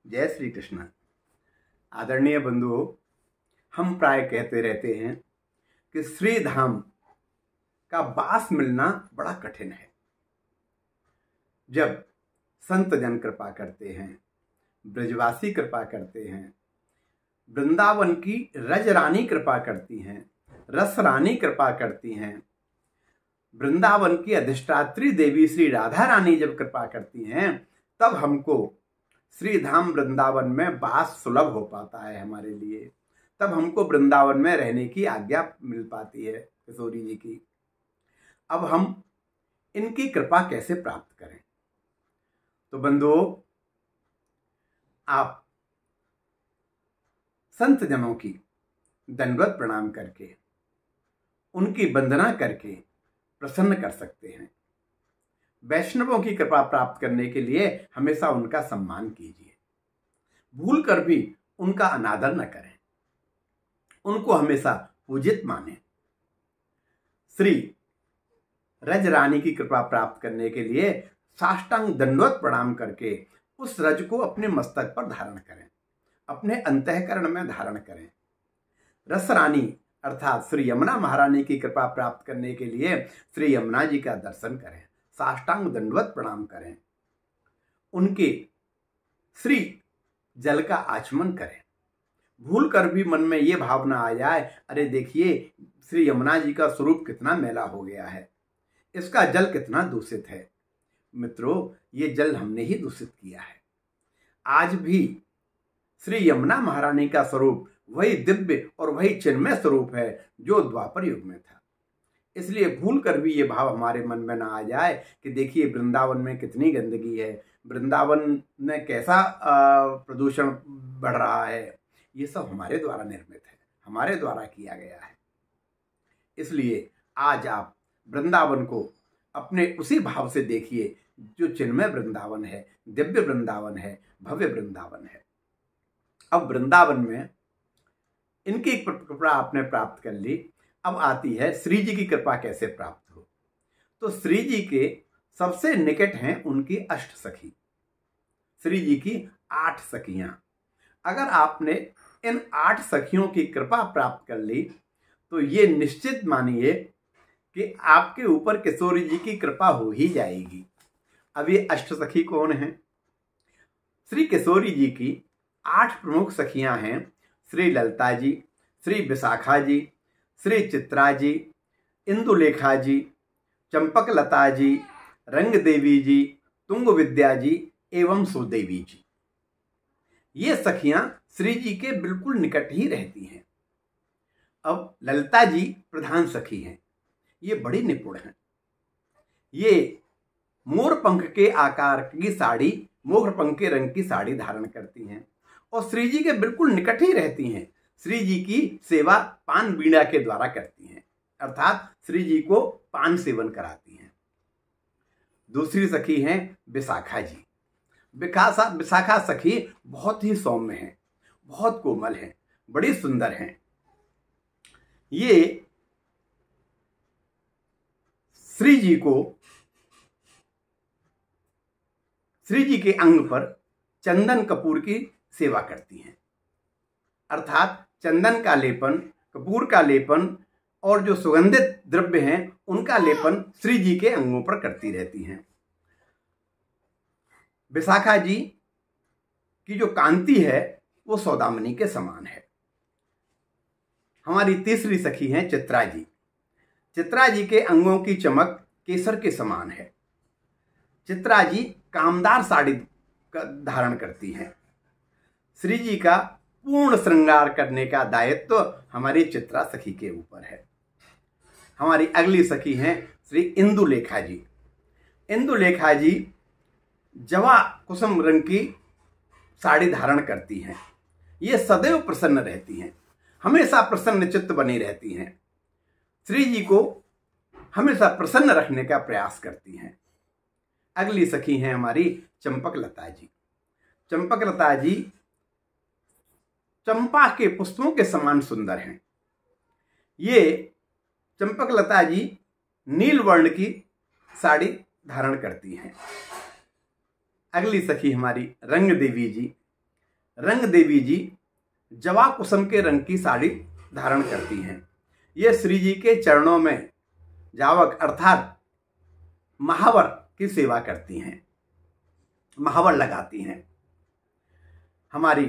जय श्री कृष्ण। आदरणीय बंधुओं, हम प्राय कहते रहते हैं कि श्री धाम का वास मिलना बड़ा कठिन है। जब संत जन कृपा करते हैं, ब्रजवासी कृपा करते हैं, वृंदावन की रज रानी कृपा करती हैं, रस रानी कृपा करती हैं, वृंदावन की अधिष्ठात्री देवी श्री राधा रानी जब कृपा करती हैं, तब हमको श्री धाम वृंदावन में वास सुलभ हो पाता है हमारे लिए। तब हमको वृंदावन में रहने की आज्ञा मिल पाती है किशोरी जी की। अब हम इनकी कृपा कैसे प्राप्त करें? तो बंधुओं, आप संत जनों की दंडवत प्रणाम करके, उनकी वंदना करके प्रसन्न कर सकते हैं। वैष्णवों की कृपा प्राप्त करने के लिए हमेशा उनका सम्मान कीजिए। भूल कर भी उनका अनादर न करें, उनको हमेशा पूजित मानें। श्री रज रानी की कृपा प्राप्त करने के लिए साष्टांग दंडवत प्रणाम करके उस रज को अपने मस्तक पर धारण करें, अपने अंतःकरण में धारण करें। रस रानी अर्थात श्री यमुना महारानी की कृपा प्राप्त करने के लिए श्री यमुना जी का दर्शन करें, साष्टांग दंडवत प्रणाम करें, उनके श्री जल का आचमन करें। भूल कर भी मन में ये भावना आ जाए, अरे देखिए श्री यमुना जी का स्वरूप कितना मैला हो गया है, इसका जल कितना दूषित है। मित्रों, ये जल हमने ही दूषित किया है। आज भी श्री यमुना महारानी का स्वरूप वही दिव्य और वही चिन्मय स्वरूप है जो द्वापर युग में था। इसलिए भूल कर भी ये भाव हमारे मन में ना आ जाए कि देखिए वृंदावन में कितनी गंदगी है, वृंदावन में कैसा प्रदूषण बढ़ रहा है। ये सब हमारे द्वारा निर्मित है, हमारे द्वारा किया गया है। इसलिए आज आप वृंदावन को अपने उसी भाव से देखिए जो चिन्मय वृंदावन है, दिव्य वृंदावन है, भव्य वृंदावन है। अब वृंदावन में इनकी कृपा आपने प्राप्त कर ली। अब आती है श्री जी की कृपा कैसे प्राप्त हो। तो श्री जी के सबसे निकट हैं उनकी अष्ट सखी, श्री जी की 8 सखियां। अगर आपने इन 8 सखियों की कृपा प्राप्त कर ली तो ये निश्चित मानिए कि आपके ऊपर किशोरी जी की कृपा हो ही जाएगी। अब ये अष्ट सखी कौन हैं? श्री किशोरी जी की 8 प्रमुख सखियां हैं। श्री ललिता जी, श्री विशाखा जी, श्री चित्रा जी, इंदुलेखा जी, चंपक लता जी, रंग देवी जी, तुंग विद्या जी एवं सुदेवी जी। ये सखियां श्री जी के बिल्कुल निकट ही रहती हैं। अब ललिता जी प्रधान सखी हैं। ये बड़ी निपुण हैं। ये मोर पंख के आकार की साड़ी, मोर पंख के रंग की साड़ी धारण करती हैं और श्री जी के बिल्कुल निकट ही रहती हैं। श्री जी की सेवा पान बीड़ा के द्वारा करती हैं, अर्थात श्री जी को पान सेवन कराती हैं। दूसरी सखी हैं विशाखा जी। विशाखा सखी बहुत ही सौम्य हैं, बहुत कोमल हैं, बड़ी सुंदर हैं। ये श्री जी के अंग पर चंदन कपूर की सेवा करती हैं, अर्थात चंदन का लेपन, कपूर का लेपन और जो सुगंधित द्रव्य हैं उनका लेपन श्री जी के अंगों पर करती रहती हैं। विशाखा जी की जो कांति है वो सौदामनी के समान है। हमारी तीसरी सखी हैं चित्रा जी। चित्रा जी के अंगों की चमक केसर के समान है। चित्रा जी कामदार साड़ी धारण करती हैं। श्री जी का पूर्ण श्रृंगार करने का दायित्व हमारी चित्रा सखी के ऊपर है। हमारी अगली सखी हैं श्री इंदुलेखा जी। इंदुलेखा जी जवा कुसुम रंग की साड़ी धारण करती हैं। ये सदैव प्रसन्न रहती हैं, हमेशा प्रसन्न चित्त बनी रहती हैं। श्री जी को हमेशा प्रसन्न रखने का प्रयास करती हैं। अगली सखी हैं हमारी चंपक लता जी। चंपक लता जी चंपा के पुष्पों के समान सुंदर हैं। ये चंपक लता जी नील वर्ण की साड़ी धारण करती हैं। अगली सखी हमारी रंग देवी जी। रंग देवी जी जवा कुसुम के रंग की साड़ी धारण करती हैं। ये श्री जी के चरणों में जावक अर्थात महावर की सेवा करती हैं, महावर लगाती हैं। हमारी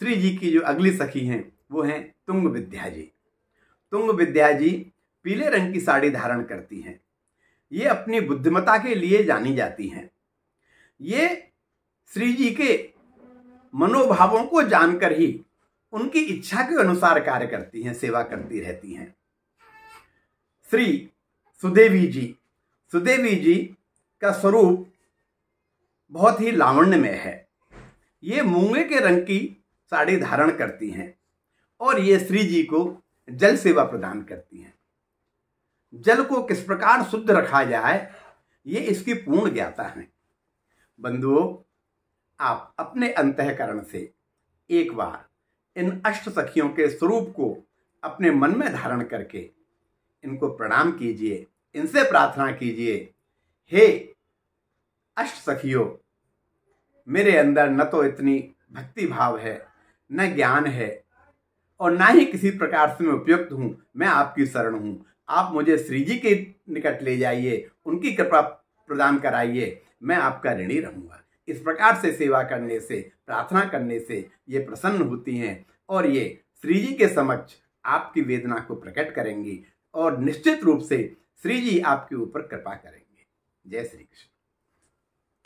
श्री जी की जो अगली सखी हैं वो हैं तुंग विद्या जी। तुंग विद्या जी पीले रंग की साड़ी धारण करती हैं। ये अपनी बुद्धिमत्ता के लिए जानी जाती हैं। ये श्री जी के मनोभावों को जानकर ही उनकी इच्छा के अनुसार कार्य करती हैं, सेवा करती रहती हैं। श्री सुदेवी जी, सुदेवी जी का स्वरूप बहुत ही लावण्यमय है। ये मूंगे के रंग की साड़ी धारण करती हैं और ये श्री जी को जल सेवा प्रदान करती हैं। जल को किस प्रकार शुद्ध रखा जाए ये इसकी पूर्ण ज्ञाता है। बंधुओं, आप अपने अंतःकरण से एक बार इन अष्ट सखियों के स्वरूप को अपने मन में धारण करके इनको प्रणाम कीजिए, इनसे प्रार्थना कीजिए, हे अष्ट सखियों, मेरे अंदर न तो इतनी भक्ति भाव है, न ज्ञान है और ना ही किसी प्रकार से मैं उपयुक्त हूं। मैं आपकी शरण हूं। आप मुझे श्री जी के निकट ले जाइए, उनकी कृपा प्रदान कराइए, मैं आपका ऋणी रहूंगा। इस प्रकार से सेवा करने से, प्रार्थना करने से ये प्रसन्न होती हैं और ये श्री जी के समक्ष आपकी वेदना को प्रकट करेंगी और निश्चित रूप से श्री जी आपके ऊपर कृपा करेंगे। जय श्री कृष्ण।